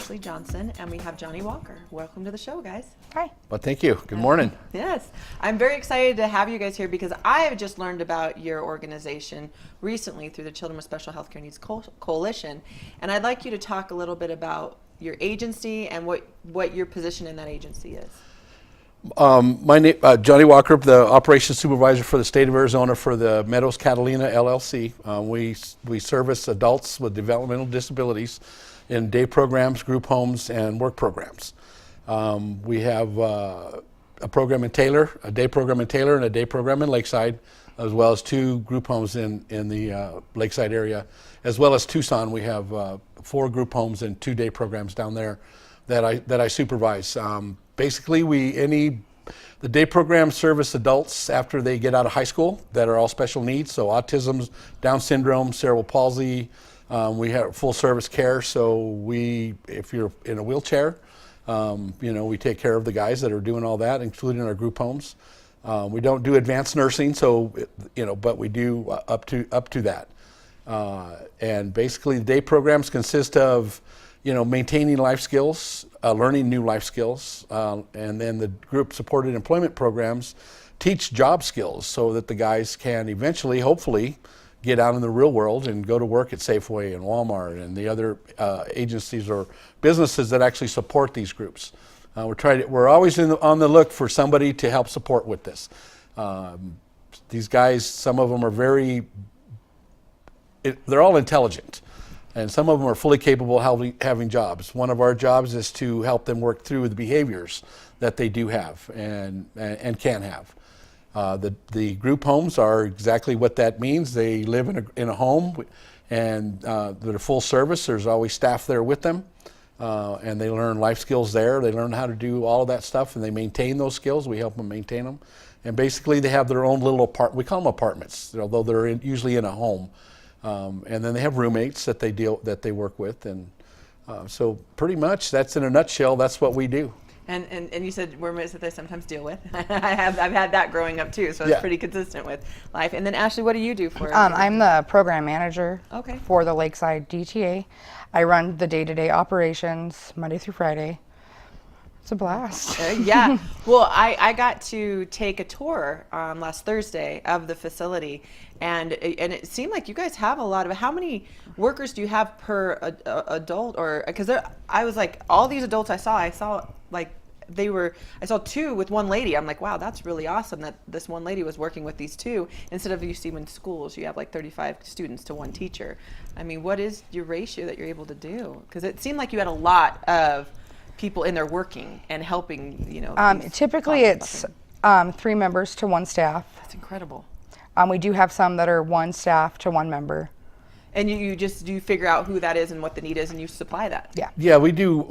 Ashlie Johnson, and we have Johnny Walker. Welcome to the show, guys. Hi. Well, thank you. Good morning. Yes. I'm very excited to have you guys here because I have just learned about your organization recently through the Children with Special Healthcare Needs Coalition, and I'd like you to talk a little bit about your agency and what your position in that agency is. My name, Johnny Walker, the operations supervisor for the state of Arizona for the Meadows Catalina LLC. We service adults with developmental disabilities in day programs, group homes, and work programs. We have a program in Taylor, a day program in Taylor, and a day program in Lakeside, as well as 2 group homes in the Lakeside area, as well as Tucson. We have 4 group homes and 2 day programs down there that I supervise. Basically, the day programs service adults after they get out of high school that are all special needs, so autism, Down syndrome, cerebral palsy. We have full service care, so if you're in a wheelchair, we take care of the guys that are doing all that, including our group homes. We don't do advanced nursing, but we do up to that. And basically, the day programs consist of, maintaining life skills, learning new life skills, and then the group supported employment programs teach job skills so that the guys can eventually, hopefully, get out in the real world and go to work at Safeway and Walmart and the other agencies or businesses that actually support these groups. We're always on the look for somebody to help support with this. These guys, some of them are they're all intelligent, and some of them are fully capable of having jobs. One of our jobs is to help them work through the behaviors that they do have and can have. The group homes are exactly what that means. They live in a home, and they're full service. There's always staff there with them, and they learn life skills there. They learn how to do all of that stuff, and they maintain those skills. We help them maintain them. And basically, they have their own little we call them apartments, although they're usually in a home. And then they have roommates that they work with, and so pretty much that's in a nutshell. That's what we do. And you said roommates that they sometimes deal with. I've had that growing up too, so it's pretty consistent with life. And then Ashlie, what do you do for? I'm the program manager for the Lakeside DTA. I run the day-to-day operations Monday through Friday. It's a blast. Yeah. Well, I got to take a tour last Thursday of the facility, and it seemed like you guys have a lot of. How many workers do you have per adult? Or because I was like, all these adults I saw like I saw 2 with one lady. I'm like, wow, that's really awesome that this one lady was working with these 2 instead of you see in schools you have like 35 students to 1 teacher. I mean, what is your ratio that you're able to do? Because it seemed like you had a lot of people in there working and helping, typically it's 3 members to 1 staff. That's incredible. We do have some that are 1 staff to 1 member. And you figure out who that is and what the need is, and you supply that. Yeah. Yeah, we do.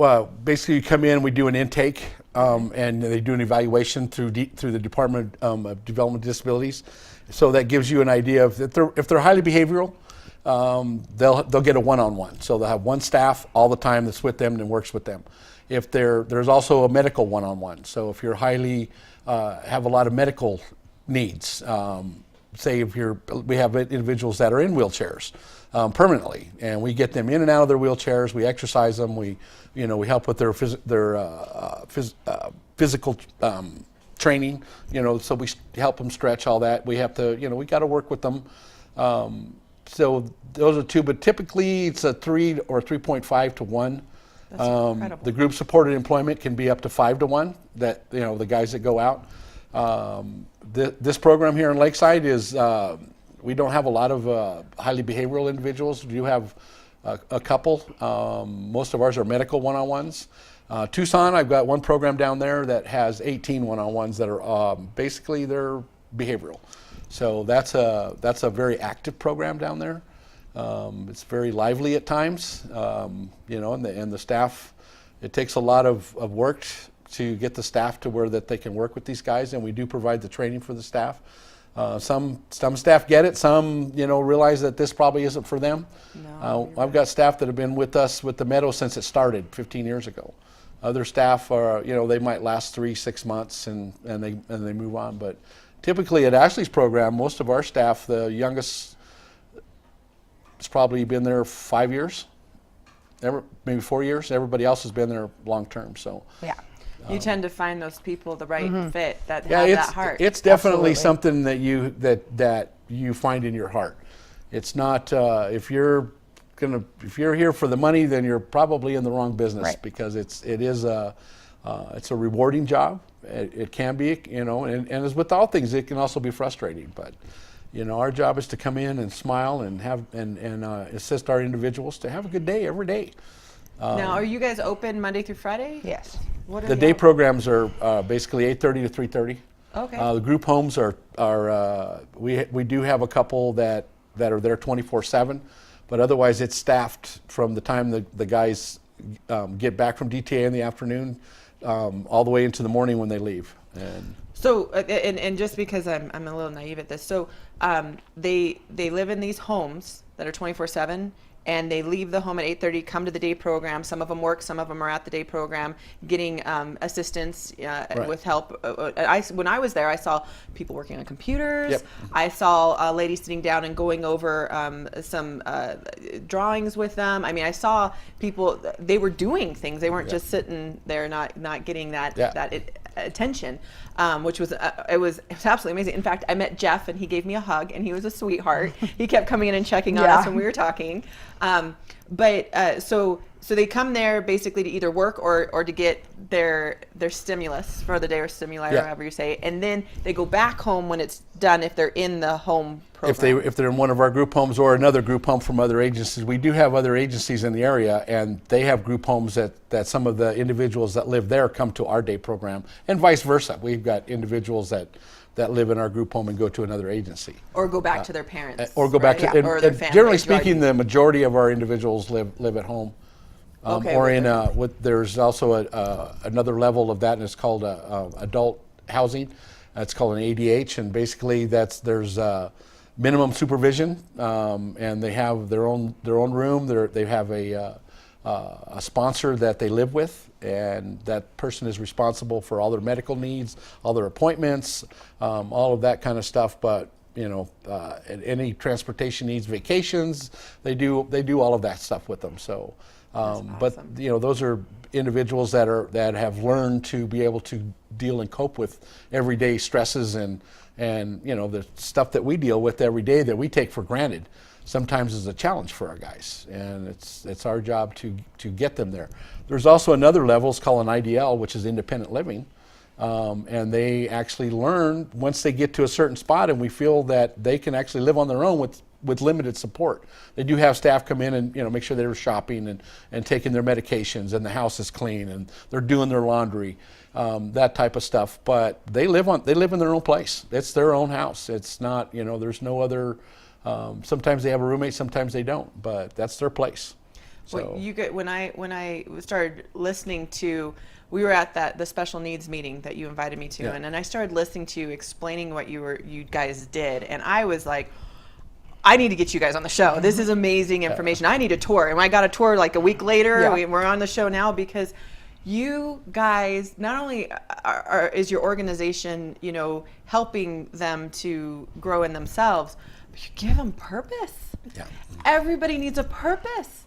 Basically, you come in, we do an intake, and they do an evaluation through the Department of Developmental Disabilities. So that gives you an idea of if they're highly behavioral, they'll get a one-on-one. So they'll have 1 staff all the time that's with them and works with them. If there's also a medical one-on-one. So if you're highly have a lot of medical needs, say we have individuals that are in wheelchairs permanently, and we get them in and out of their wheelchairs. We exercise them. We help with their physical training. So we help them stretch all that. We have to. We got to work with them. So those are 2, but typically it's a 3 or 3.5 to 1. That's incredible. The group supported employment can be up to 5 to 1. That the guys that go out. This program here in Lakeside is we don't have a lot of highly behavioral individuals. We do have a couple. Most of ours are medical one-on-ones. Tucson, I've got 1 program down there that has 18 one-on-ones that are basically they're behavioral. So that's a very active program down there. It's very lively at times, you know, and the staff, it takes a lot of work to get the staff to where that they can work with these guys, and we do provide the training for the staff. Some staff get it, some, you know, realize that this probably isn't for them. No, I've got staff that have been with us with the Meadows since it started 15 years ago. Other staff are, you know, they might last 3-6 months and they move on. But typically at Ashley's program, most of our staff, the youngest has probably been there 5 years, maybe 4 years. Everybody else has been there long term. So Yeah. You tend to find those people the right fit that yeah, have it's, that heart. it's definitely Absolutely. something that you find in your heart. It's not if you're here for the money, then you're probably in the wrong business, Right. because it's a rewarding job. It can be, you know, and as with all things, it can also be frustrating. But you know, our job is to come in and smile and have and assist our individuals to have a good day every day. Now, are you guys open Monday through Friday? Yes. What are The the day hours? programs are basically 8:30 to 3:30. Okay. The group homes are we do have a couple that are there 24/7, but otherwise it's staffed from the time the guys get back from DTA in the afternoon all the way into the morning when they leave. And So, and just because I'm a little naive at this, so they live in these homes that are 24/7, and they leave the home at 8:30, come to the day program. Some of them work, some of them are at the day program, getting assistance with help. When I was there, I saw people working on computers. Yep. I saw a lady sitting down and going over some drawings with them. I mean, I saw people, they were doing things. They weren't just sitting there not getting that attention, which was it was absolutely amazing. In fact, I met Jeff and he gave me a hug and he was a sweetheart. He kept coming in and checking on us when we were talking. So they come there basically to either work or to get their stimulus for the day, or stimuli, or however you say, and then they go back home when it's done if they're in the home program. if they're in one of our group homes or another group home from other agencies, we do have other agencies in the area, and they have group homes that some of the individuals that live there come to our day program, and vice versa. We've got individuals that live in our group home and go to another agency. Or go back to their parents. Or go back to, or their and family. generally speaking, the majority of our individuals live at home. Okay, Or with in there's also another level of that, and it's called adult housing. It's called an ADH, and basically there's minimum supervision, and they have their own room. They have a sponsor that they live with, and that person is responsible for all their medical needs, all their appointments, all of that kind of stuff. But you know, any transportation needs, vacations, they do all of that stuff with them. So. But you know, those are individuals that have learned to be able to deal and cope with everyday stresses and you know, the stuff that we deal with every day that we take for granted sometimes is a challenge for our guys, and it's our job to get them there. There's also another level, it's called an IDL, which is independent living, and they actually learn once they get to a certain spot, and we feel that they can actually live on their own with limited support. They do have staff come in and, you know, make sure they're shopping and taking their medications, and the house is clean and they're doing their laundry, that type of stuff. But they live in their own place. It's their own house. It's not, you know, there's no other. Sometimes they have a roommate, sometimes they don't, but that's their place. So Well, when I started listening to, we were at the special needs meeting that you invited me to, and then I started listening to you explaining what you guys did, and I was like, I need to get you guys on the show. This is amazing information. I need a tour. And I got a tour like a week later. We're on the show now because you guys, not only is your organization, you know, helping them to grow in themselves, but you give them purpose. Yeah. Everybody needs a purpose.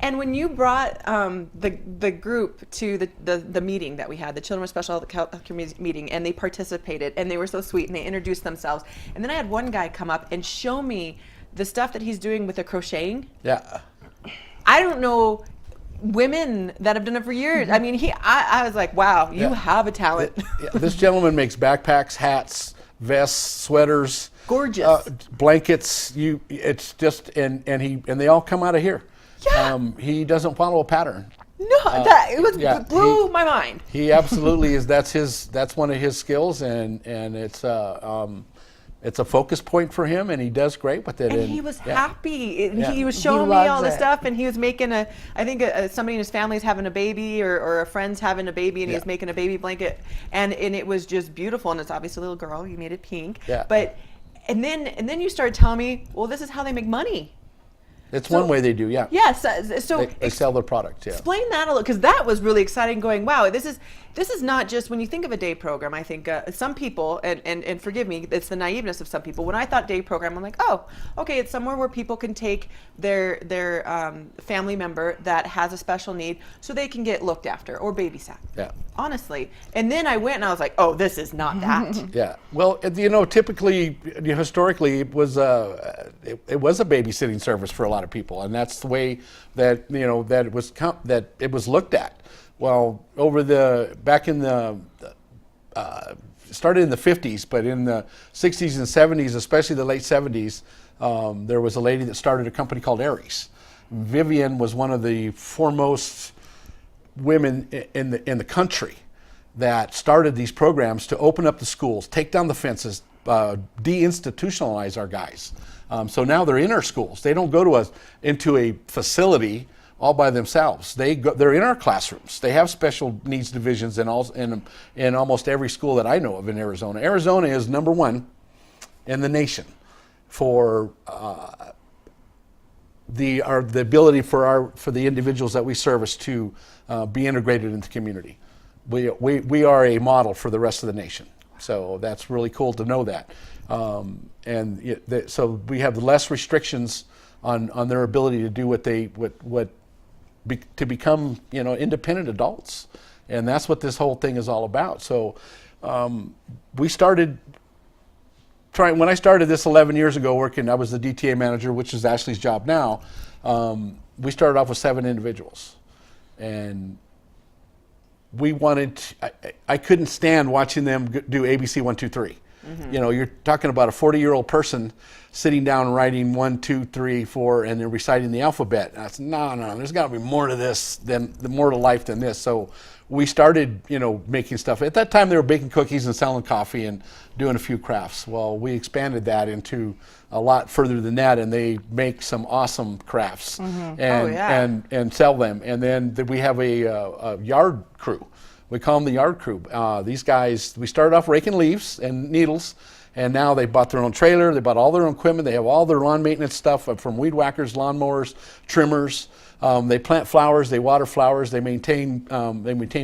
And when you brought the group to the meeting that we had, the Children with Special Health meeting, and they participated, and they were so sweet, and they introduced themselves. And then I had one guy come up and show me the stuff that he's doing with the crocheting. Yeah. I don't know women that have done it for years. I mean, I was like, wow, you have a talent. This gentleman makes backpacks, hats, vests, sweaters, Gorgeous. Blankets. It's just and they all come out of here. Yeah. He doesn't follow a pattern. No, it blew my mind. He absolutely is. That's one of his skills, and it's it's a focus point for him, and he does great with it. And he was happy. Yeah. He was showing me all the loves it. stuff, and he was making I think somebody in his family is having a baby, or a friend's having a baby, and he was making a baby blanket, and it was just beautiful. And it's obviously a little girl. He made it pink. Yeah. But and then you started telling me, well, this is how they make money. It's one way they do, yeah. Yes. So They sell their product, yeah. explain that a little, because that was really exciting. Going, wow, this is not just when you think of a day program. I think some people, and forgive me, it's the naiveness of some people. When I thought day program, I'm like, oh, okay, it's somewhere where people can take their family member that has a special need, so they can get looked after or babysat. Yeah. Honestly, and then I went and I was like, oh, this is not that. Yeah. Well, typically, historically, it was a babysitting service for a lot of people, and that's the way that that it was looked at. Well, back in the started in the 50s, but in the 60s and 70s, especially the late 70s, there was a lady that started a company called Aries. Vivian was one of the foremost women in the country that started these programs to open up the schools, take down the fences, deinstitutionalize our guys. So now they're in our schools. They don't go into a facility all by themselves. They're in our classrooms. They have special needs divisions in almost every school that I know of in Arizona. Arizona is number one in the nation for the ability for the individuals that we service to be integrated into the community. We are a model for the rest of the nation. So that's really cool to know that. So we have less restrictions on their ability to do to become independent adults, and that's what this whole thing is all about. So we started when I started this 11 years ago working. I was the DTA manager, which is Ashley's job now. We started off with 7 individuals, and I couldn't stand watching them do ABC 1, 2, 3. Mm-hmm. You're talking about a 40-year-old person sitting down and writing 1, 2, 3, 4, and then reciting the alphabet. And I said, no, there's got to be more to this more to life than this. So we started, making stuff. At that time, they were baking cookies and selling coffee and doing a few crafts. Well, we expanded that into a lot further than that, and they make some awesome crafts and sell them. And then we have a yard crew. We call them the yard crew. These guys, we started off raking leaves and needles, and now they bought their own trailer, they bought all their own equipment, they have all their lawn maintenance stuff from weed whackers, lawnmowers, trimmers. They plant flowers, they water flowers, they maintain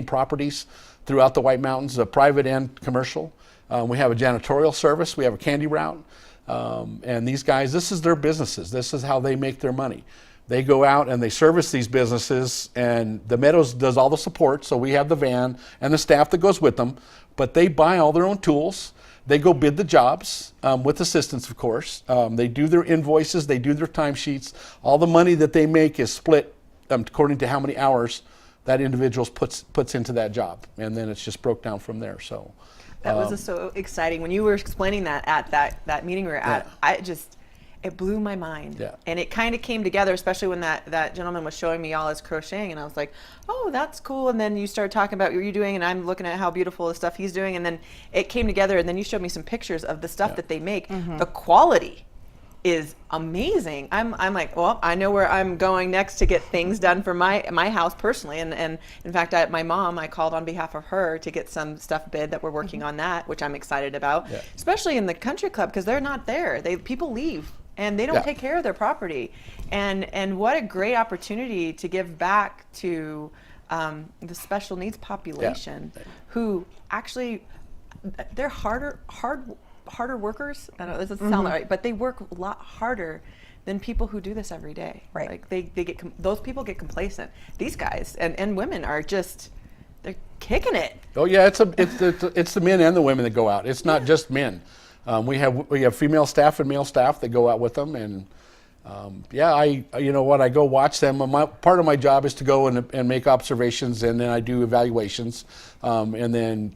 properties throughout the White Mountains, private and commercial. We have a janitorial service, we have a candy route, and these guys, this is their businesses. This is how they make their money. They go out and they service these businesses, and the Meadows does all the support, so we have the van and the staff that goes with them, but they buy all their own tools. They go bid the jobs with assistance, of course. They do their invoices, they do their timesheets. All the money that they make is split according to how many hours that individual puts into that job, and then it's just broke down from there. So that was so exciting. When you were explaining that at that meeting we were at, it blew my mind. Yeah. And it kind of came together, especially when that gentleman was showing me all his crocheting, and I was like, oh, that's cool. And then you started talking about what you're doing, and I'm looking at how beautiful the stuff he's doing, and then it came together, and then you showed me some pictures of the stuff that they make. Mm-hmm. The quality is amazing. I'm like, well, I know where I'm going next to get things done for my house personally. And in fact, my mom, I called on behalf of her to get some stuff bid that we're working on that, which I'm excited about, especially in the country club, because they're not there. People leave. And they don't take care of their property, and what a great opportunity to give back to the special needs population, who actually they're harder workers. I don't know, this doesn't sound right, but they work a lot harder than people who do this every day. Right. Like they get those people get complacent. These guys and women are just they're kicking it. Oh yeah, it's the men and the women that go out. It's not just men. We have female staff and male staff that go out with them, and I go watch them. Part of my job is to go and make observations, and then I do evaluations, and then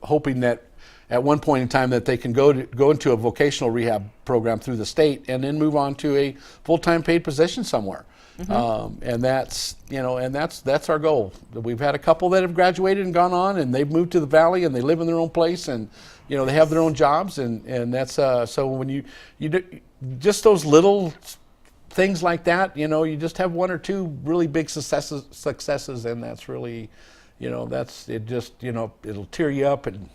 hoping that at one point in time that they can go into a vocational rehab program through the state, and then move on to a full-time paid position somewhere. Mm-hmm. And that's our goal. We've had a couple that have graduated and gone on, and they've moved to the valley and they live in their own place, and they have their own jobs, and that's so when you do, just those little things like that, you just have one or two really big successes, and that's really, that's it. Just it'll tear you up and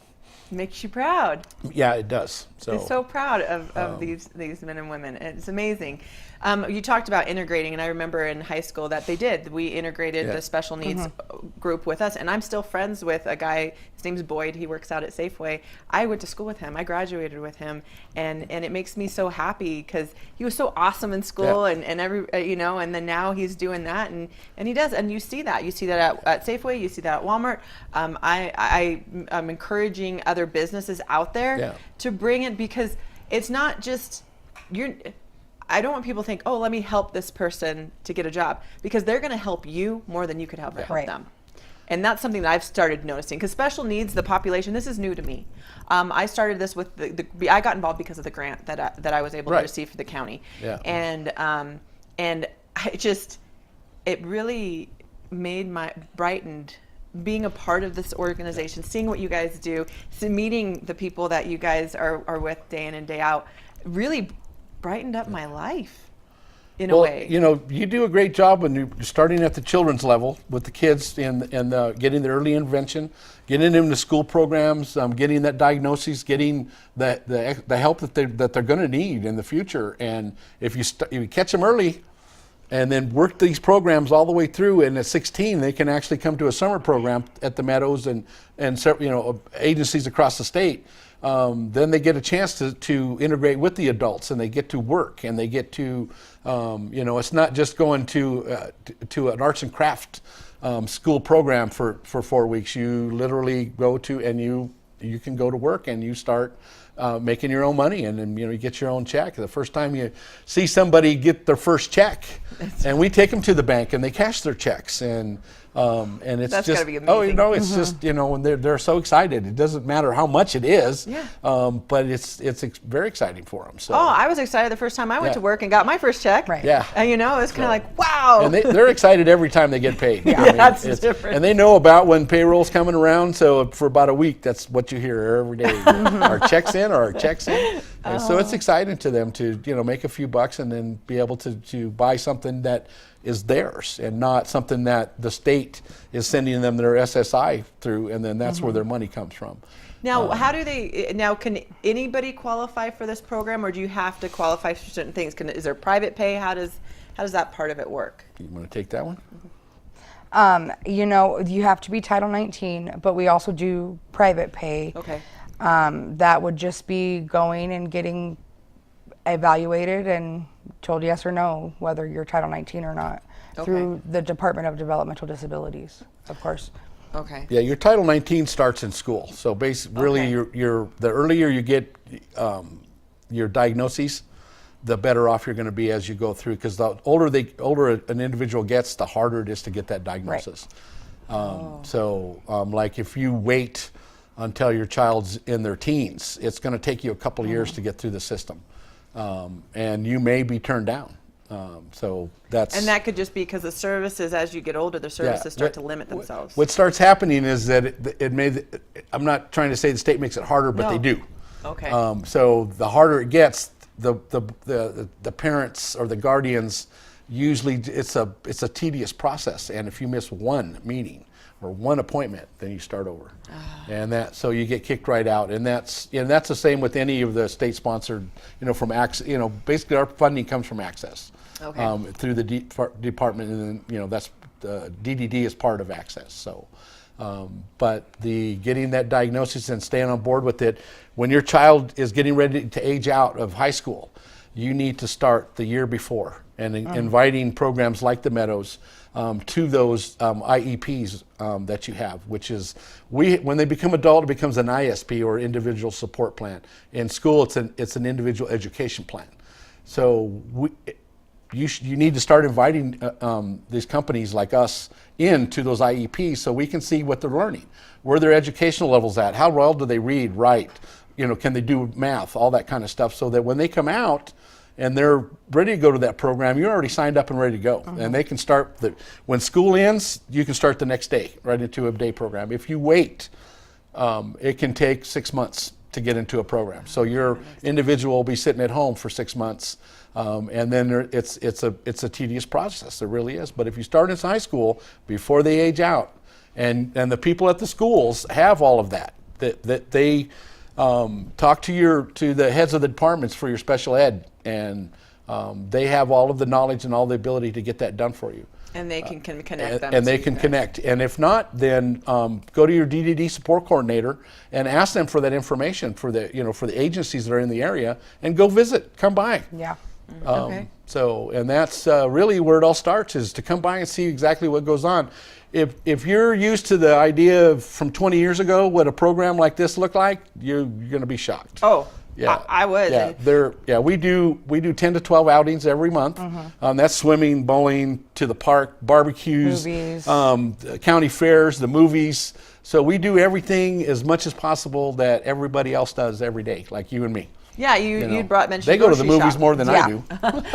makes you proud. Yeah, it does. I'm so proud of these men and women. It's amazing. You talked about integrating, and I remember in high school that they did. We integrated the special needs group with us, and I'm still friends with a guy. His name's Boyd. He works out at Safeway. I went to school with him. I graduated with him, and it makes me so happy because he was so awesome in school, and every and then now he's doing that, and he does, and you see that at Safeway, you see that at Walmart. I'm encouraging other businesses out there to bring it, because it's not just I don't want people to think, oh, let me help this person to get a job, because they're going to help you more than you could help them. And that's something that I've started noticing, because special needs, the population, this is new to me. I started this with I got involved because of the grant that I was able to receive for the county. And it really brightened being a part of this organization, seeing what you guys do, meeting the people that you guys are with day in and day out, really brightened up my life in a way. You do a great job when you're starting at the children's level with the kids and getting the early intervention, getting them to school programs, getting that diagnosis, getting the help that they're going to need in the future. And if you catch them early, and then work these programs all the way through, and at 16 they can actually come to a summer program at the Meadows and agencies across the state. Then they get a chance to integrate with the adults, and they get to work, and they get to it's not just going to an arts and craft school program for 4 weeks. You literally go to, and you can go to work, and you start making your own money, and then you get your own check. The first time you see somebody get their first check, and we take them to the bank and they cash their checks, and it's that's just gotta be amazing. It's just when they're so excited. It doesn't matter how much it is, but it's very exciting for them. So I was excited the first time I went to work and got my first check. Right. Yeah. And it's kind of like, wow. And they're excited every time they get paid. That's different. And they know about when payroll's coming around, so for about a week, that's what you hear every day. Our checks in, our checks in. And so it's exciting to them to make a few bucks and then be able to buy something that is theirs and not something that the state is sending them their SSI through, and then that's where their money comes from. Now, can anybody qualify for this program, or do you have to qualify for certain things? Is there private pay? How does that part of it work? You want to take that one? You have to be Title 19, but we also do private pay. Okay. That would just be going and getting evaluated and told yes or no whether you're Title 19 or not through the Department of Developmental Disabilities, of course. Okay. Yeah, your Title 19 starts in school. So basically, really, the earlier you get your diagnoses, the better off you're going to be as you go through. Because the older an individual gets, the harder it is to get that diagnosis. Right. Like if you wait until your child's in their teens, it's going to take you a couple of years to get through the system. And you may be turned down. And that could just be because the services, as you get older, the services start to limit themselves. What starts happening is that I'm not trying to say the state makes it harder, but they do. Okay. So the harder it gets, the parents or the guardians, usually it's a tedious process. And if you miss one meeting or one appointment, then you start over. So you get kicked right out. And that's the same with any of the state sponsored, from Access. Basically our funding comes from Access. Okay. Through the department, and then that's the DDD is part of Access. So, but getting that diagnosis and staying on board with it, when your child is getting ready to age out of high school, you need to start the year before and inviting programs like the Meadows to those IEPs that you have, which is when they become adult, it becomes an ISP or individual support plan. In school, it's an individual education plan. So you need to start inviting these companies like us into those IEPs so we can see what they're learning, where their educational level's at, how well do they read, write, can they do math, all that kind of stuff, so that when they come out and they're ready to go to that program, you're already signed up and ready to go. And they can start, when school ends, you can start the next day, right into a day program. If you wait, it can take 6 months to get into a program. So your individual will be sitting at home for 6 months, and then it's a tedious process. It really is. But if you start in high school before they age out, and the people at the schools have all of that they talk to the heads of the departments for your special ed, and they have all of the knowledge and all the ability to get that done for you. And they can connect them. And they to can you guys. connect. And if not, then go to your DDD support coordinator and ask them for that information for the agencies that are in the area, and go visit. Come by. Yeah. Okay. So, and that's really where it all starts, is to come by and see exactly what goes on. If you're used to the idea of from 20 years ago what a program like this looked like, you're going to be shocked. Oh, Yeah, I was. Yeah, we do 10 to 12 outings every month. That's swimming, bowling, to the park, barbecues, Movies. County fairs, the movies. So we do everything as much as possible that everybody else does every day, like you and me. Yeah, You know. you'd mentioned They go to the grocery movies shop. more than I Yeah. do.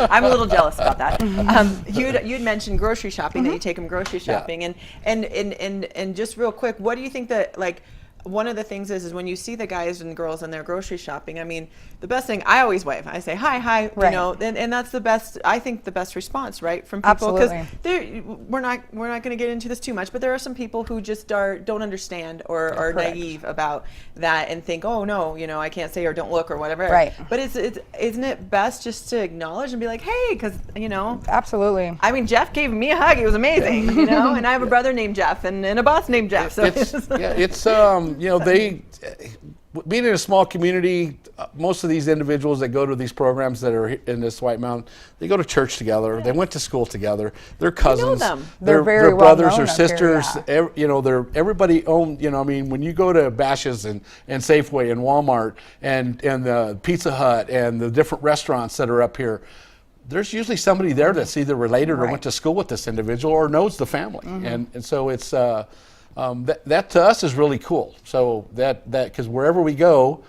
I'm a little jealous about that. You'd mentioned grocery shopping, that you take them grocery shopping, and just real quick, what do you think that, like, one of the things is when you see the guys and girls and their grocery shopping, I mean, the best thing, I always wave. I say, hi, you Right. know, and that's the best, I think the best response, right, from people. Because Absolutely. we're not going to get into this too much, but there are some people who just don't understand or are Correct. naive about that and think, oh, no, you know, I can't say or don't look or whatever. Right. But isn't it best just to acknowledge and be like, hey, because, you know, Absolutely. I mean, Jeff gave me a hug. It was amazing, you know, and I have a brother named Jeff and a boss named Jeff. So It's you know, being in a small community, most of these individuals that go to these programs that are in this White Mountain, they go to church together. They went to school together. They're cousins. them. They're very they're well brothers known or up here, sisters. yeah. You know, everybody own. You know, I mean, when you go to Bashas' and Safeway and Walmart and the Pizza Hut and the different restaurants that are up here, there's usually somebody there that's either related or went to school with this individual or knows the family, and so it's. That to us is really cool. So that because wherever we go,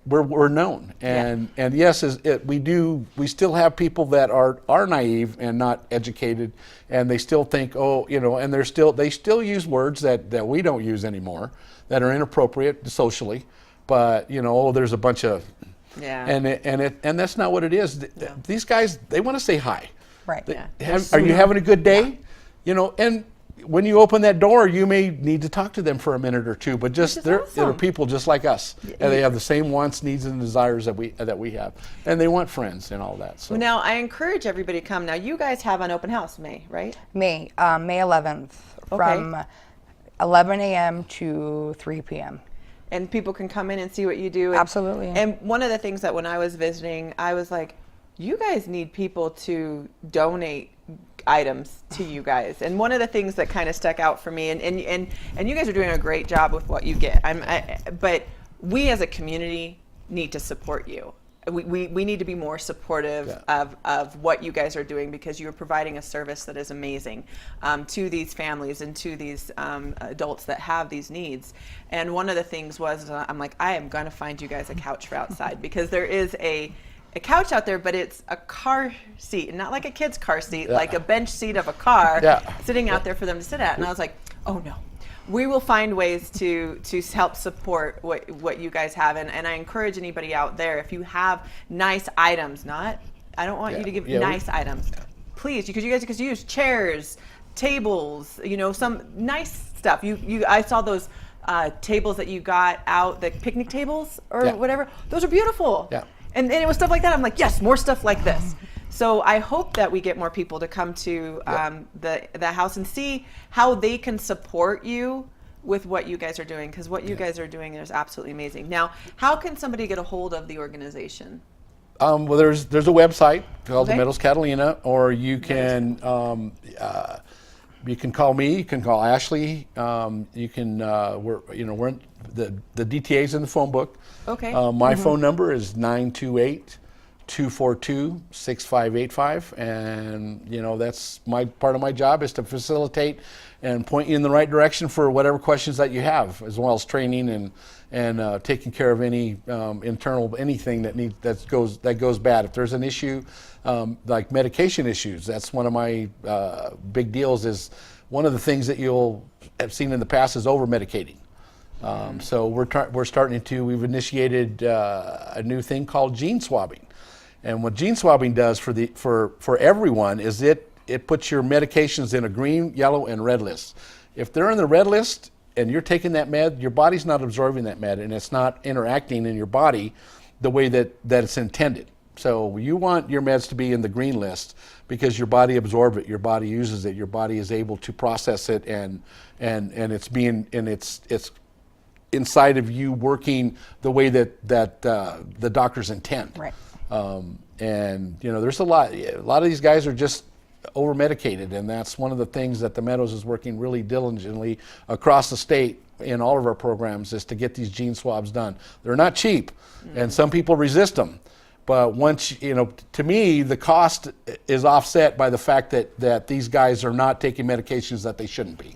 we're known, and yes, we still have people that are naive and not educated, and they still think, oh, you know, and they still use words that we don't use anymore, that are inappropriate socially, but you know, oh, there's a bunch of and that's not what it is. These guys, they want to say hi. Right. Are you having a good day? You know, and when you open that door, you may need to talk to them for a minute or two, but just they're people just like us, and they have the same wants, needs, and desires that we have, and they want friends and all that. So now I encourage everybody to come. Now you guys have an open house, May, right? May 11th from 11 a.m. to 3 p.m. And people can come in and see what you do. Absolutely. And one of the things that when I was visiting, I was like, you guys need people to donate items to you guys. And one of the things that kind of stuck out for me, and you guys are doing a great job with what you get. But we as a community need to support you. We need to be more supportive of what you guys are doing, because you're providing a service that is amazing to these families and to these adults that have these needs. And one of the things was, I'm like, I am going to find you guys a couch for outside, because there is a couch out there, but it's a car seat, not like a kid's car seat, like a bench seat of a car sitting out there for them to sit at. And I was like, oh no. We will find ways to help support what you guys have, and I encourage anybody out there, if you have nice items, I don't want you to give nice items, please, because you guys can use chairs, tables, you know, some nice stuff. I saw those tables that you got out, the picnic tables or whatever. Those are beautiful. Yeah. And it was stuff like that. I'm like, yes, more stuff like this. So I hope that we get more people to come to the house and see how they can support you with what you guys are doing, because what you guys are doing is absolutely amazing. Now, how can somebody get a hold of the organization? Well, there's a website called the Meadows Catalina, or you can call me. You can call Ashlie. You can we're in the DTA's in the phone book. Okay. My phone number is 928-242-6585, and you know, that's part of my job is to facilitate and point you in the right direction for whatever questions that you have, as well as training and taking care of any internal anything that goes bad. If there's an issue like medication issues, that's one of my big deals. Is one of the things that you'll have seen in the past is over medicating. So we've initiated a new thing called gene swabbing. And what gene swabbing does for everyone is it puts your medications in a green, yellow, and red list. If they're in the red list and you're taking that med, your body's not absorbing that med, and it's not interacting in your body the way that it's intended. So you want your meds to be in the green list because your body absorbs it, your body uses it, your body is able to process it, and it's inside of you working the way that the doctors intend. Right. And there's a lot of these guys are just over medicated, and that's one of the things that the Meadows is working really diligently across the state in all of our programs, is to get these gene swabs done. They're not cheap, and some people resist them. But once, to me, the cost is offset by the fact that these guys are not taking medications that they shouldn't be.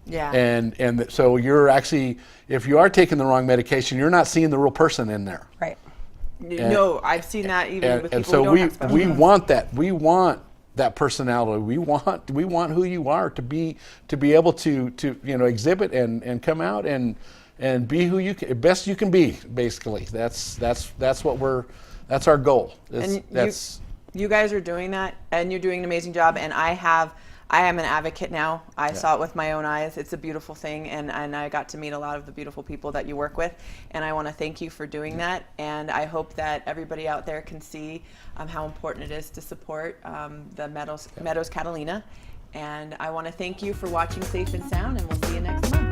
Yeah. And so you're actually, if you are taking the wrong medication, you're not seeing the real person in there. Right. No, I've seen that even with people And so who don't have special we needs. want that. We want that personality. We want who you are to be able to exhibit and come out and be who you can, best you can be. Basically, that's our goal. You guys are doing that, and you're doing an amazing job. And I am an advocate now. I saw it with my own eyes. It's a beautiful thing, and I got to meet a lot of the beautiful people that you work with, and I want to thank you for doing that. And I hope that everybody out there can see how important it is to support the Meadows Catalina. And I want to thank you for watching Safe and Sound, and we'll see you next month.